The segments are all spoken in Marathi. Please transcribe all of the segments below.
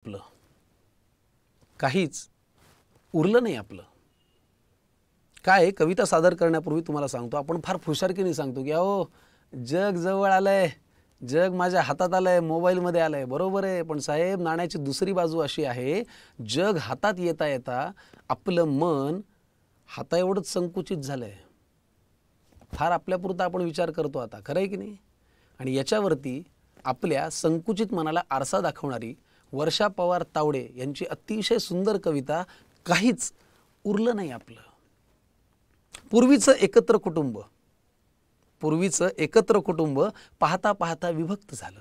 आपलं काहीच उरलं नाही आपलं. काय कविता सादर करण्यापूर्वी तुम्हाला सांगतो, आपण फार फुशारकीने सांगतो की अहो जग जवळ आलंय, जग माझ्या हातात आलंय, मोबाईलमध्ये आलंय. बरोबर आहे, पण साहेब नाण्याची दुसरी बाजू अशी आहे, जग हातात येता येता आपलं मन हाता एवढंच संकुचित झालंय. फार आपल्यापुरता आपण विचार करतो आता, खरं आहे की नाही? आणि याच्यावरती आपल्या संकुचित मनाला आरसा दाखवणारी वर्षा पवार तावडे यांची अतिशय सुंदर कविता काहीच उरलं नाही आपलं. पूर्वीचं एकत्र कुटुंब पाहता पाहता विभक्त झालं.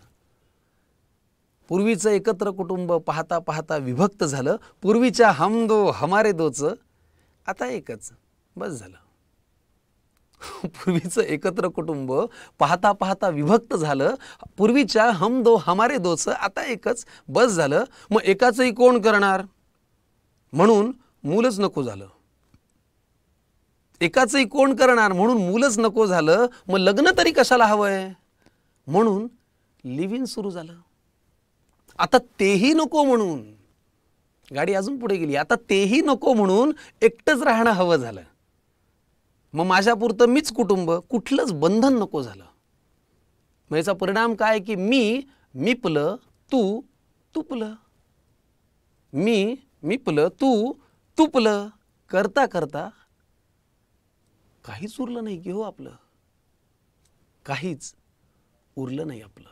पूर्वीचं एकत्र कुटुंब पाहता पाहता विभक्त झालं. पूर्वीच्या हम दो हमारे दोचं आता एकच बस झालं. पूर्वीचं एकत्र कुटुंब पाहता पाहता विभक्त झालं. पूर्वीच्या हम दो हमारे दोचं आता एकच बस झालं. मग एकाचंही कोण करणार म्हणून मूलच नको झालं. एकाचंही कोण करणार म्हणून मूलच नको झालं. मग लग्न तरी कशाला हवंय म्हणून लिव्ह इन सुरू झालं. आता तेही नको म्हणून गाडी अजून पुढे गेली. आता तेही नको म्हणून एकटंच राहणं हवं झालं. मग माझ्यापुरतं मीच कुटुंब, कुठलंच बंधन नको झालं. मग याचा परिणाम काय की मी मिपलं, तू तुपलं. मी मिपलं, तू तुपलं. करता करता काहीच उरलं नाही की हो आपलं. काहीच उरलं नाही आपलं.